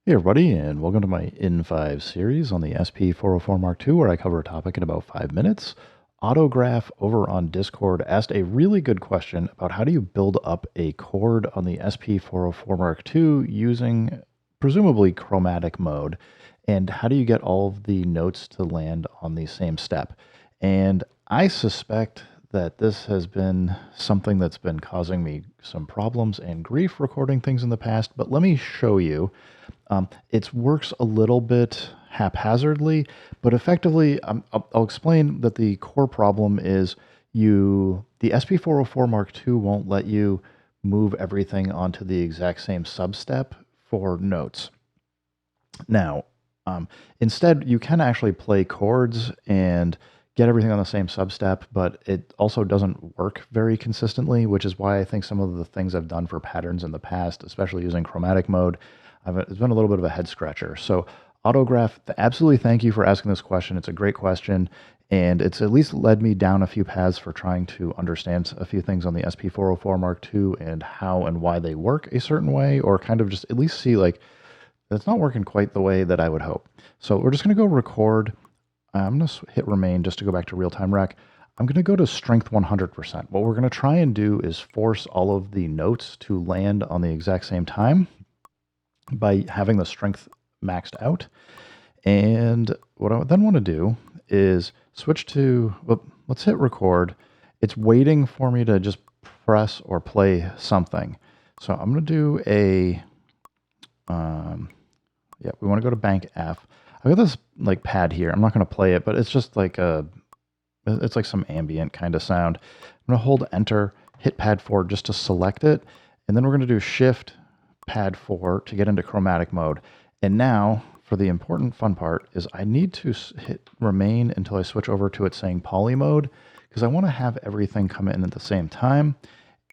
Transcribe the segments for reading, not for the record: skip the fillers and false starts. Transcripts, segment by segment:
Hey everybody, and welcome to my In5 series on the SP404 Mark II, where I cover a topic in about 5 minutes. Autograph over on Discord asked a really good question about how do you build up a chord on the SP404 Mark II using presumably chromatic mode, and how do you get all of the notes to land on the same step? And I suspect that this has been something that's been causing me some problems and grief recording things in the past, but let me show you. It works a little bit haphazardly, but effectively, I'll explain that the core problem is the SP404 Mark II won't let you move everything onto the exact same substep for notes. Now, instead, you can actually play chords and get everything on the same substep, but it also doesn't work very consistently, which is why I think some of the things I've done for patterns in the past, especially using chromatic mode, it's been a little bit of a head scratcher. So Autograph, absolutely thank you for asking this question. It's a great question, and it's at least led me down a few paths for trying to understand a few things on the SP404 Mark II and how and why they work a certain way, or kind of just at least see like, that's not working quite the way that I would hope. So we're just going to go record. I'm going to hit remain just to go back to real-time rec. I'm going to go to strength 100%. What we're going to try and do is force all of the notes to land on the exact same time by having the strength maxed out. And what I then want to do is switch to, well, let's hit record. It's waiting for me to just press or play something. So I'm going to do a, yeah, we want to go to bank F. I've got this like pad here. I'm not going to play it, but it's just like it's like some ambient kind of sound. I'm going to hold enter, hit pad 4 just to select it. And then we're going to do shift pad 4 to get into chromatic mode. And now for the important fun part is I need to hit remain until I switch over to it saying poly mode, because I want to have everything come in at the same time.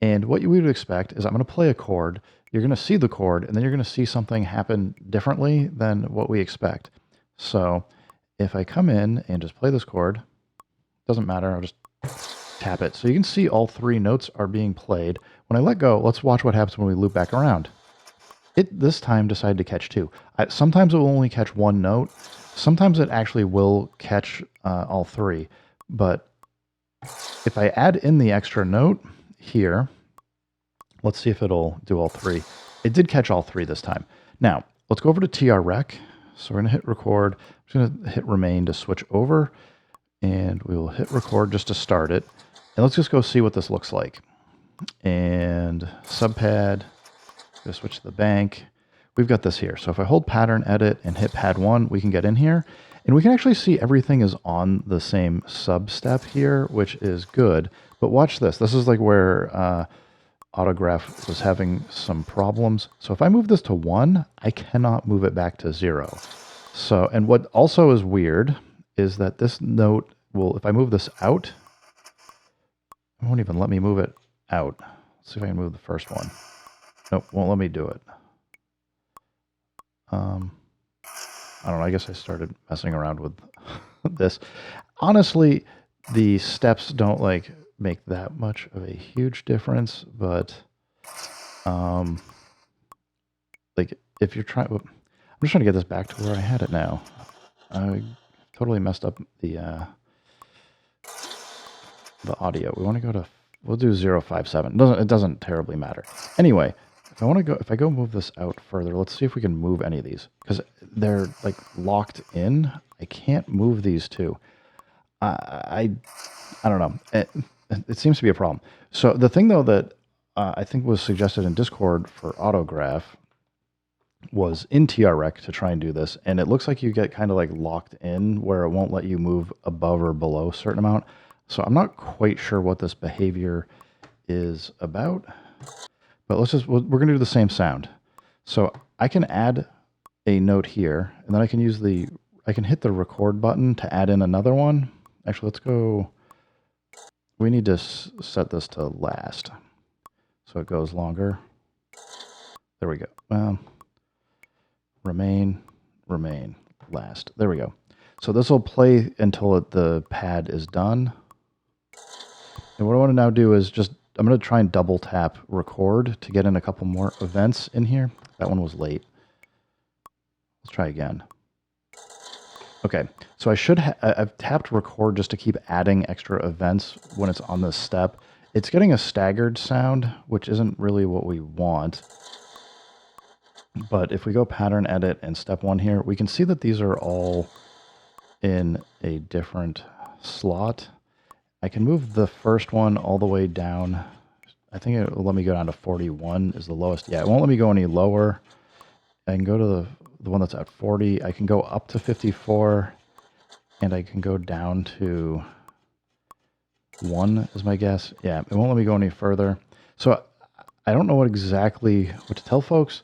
And what you would expect is I'm going to play a chord. You're going to see the chord, and then you're going to see something happen differently than what we expect. So if I come in and just play this chord, doesn't matter, I'll just tap it. So you can see all 3 notes are being played. When I let go, let's watch what happens when we loop back around. It this time decided to catch 2. Sometimes it will only catch 1 note. Sometimes it actually will catch all 3. But if I add in the extra note here, let's see if it'll do all 3. It did catch all 3 this time. Now, let's go over to trrec. So we're going to hit record. I'm just going to hit remain to switch over. And we will hit record just to start it. And let's just go see what this looks like. And subpad, go switch to the bank. We've got this here. So if I hold pattern edit and hit pad 1, we can get in here. And we can actually see everything is on the same sub step here, which is good. But watch this. This is like where Autograph was having some problems. So if I move this to 1, I cannot move it back to 0. So, and what also is weird is that this note will, if I move this out, it won't even let me move it out. Let's see if I can move the first one. Nope, won't let me do it. I don't know, I guess I started messing around with this. Honestly, the steps don't like make that much of a huge difference, but like if you're trying, I'm just trying to get this back to where I had it now. I totally messed up the audio. We want to go to, we'll do 057. It doesn't terribly matter. Anyway, if I go move this out further, let's see if we can move any of these, because they're like locked in. I can't move these 2. I don't know. It seems to be a problem. So the thing though that I think was suggested in Discord for Autograph was in trrec to try and do this, and it looks like you get kind of like locked in where it won't let you move above or below a certain amount. So I'm not quite sure what this behavior is about, but we're going to do the same sound. So I can add a note here, and then I can hit the record button to add in another one. Actually, let's go. We need to set this to last, so it goes longer. There we go. Remain, last. There we go. So this will play until the pad is done. And what I want to now do is I'm going to try and double tap record to get in a couple more events in here. That one was late. Let's try again. Okay, so I've tapped record just to keep adding extra events when it's on this step. It's getting a staggered sound, which isn't really what we want. But if we go pattern edit and step 1 here, we can see that these are all in a different slot. I can move the first one all the way down. I think it will let me go down to 41 is the lowest. Yeah, it won't let me go any lower. I can go to the one that's at 40. I can go up to 54, and I can go down to 1 is my guess. Yeah, it won't let me go any further. So I don't know what to tell folks,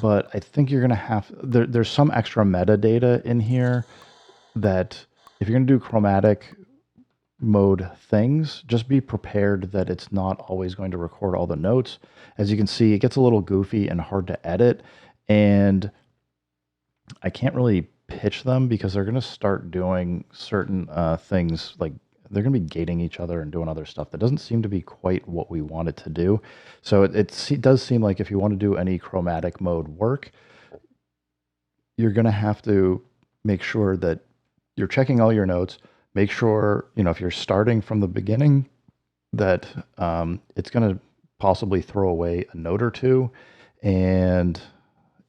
but I think you're going to have... There's some extra metadata in here that if you're going to do chromatic mode things, just be prepared that it's not always going to record all the notes. As you can see, it gets a little goofy and hard to edit, and I can't really pitch them because they're going to start doing certain things, like they're going to be gating each other and doing other stuff that doesn't seem to be quite what we want it to do. So it does seem like if you want to do any chromatic mode work, you're going to have to make sure that you're checking all your notes. Make sure, if you're starting from the beginning, that it's going to possibly throw away a note or two. And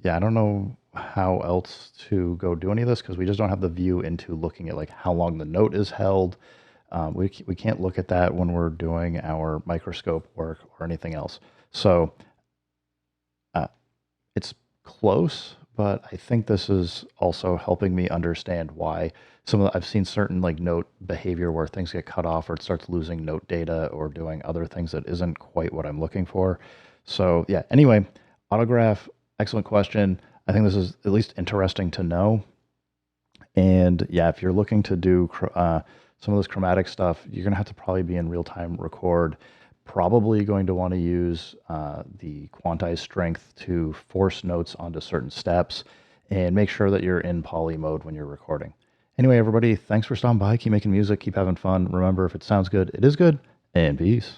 yeah, I don't know how else to go do any of this because we just don't have the view into looking at like how long the note is held. We can't look at that when we're doing our microscope work or anything else. So it's close, but I think this is also helping me understand why I've seen certain like note behavior where things get cut off or it starts losing note data or doing other things that isn't quite what I'm looking for. So yeah, anyway, autograph, excellent question. I think this is at least interesting to know. And yeah, if you're looking to do some of this chromatic stuff, you're going to have to probably be in real-time record. Probably going to want to use the quantized strength to force notes onto certain steps and make sure that you're in poly mode when you're recording. Anyway, everybody, thanks for stopping by. Keep making music, keep having fun. Remember, if it sounds good, it is good, and peace.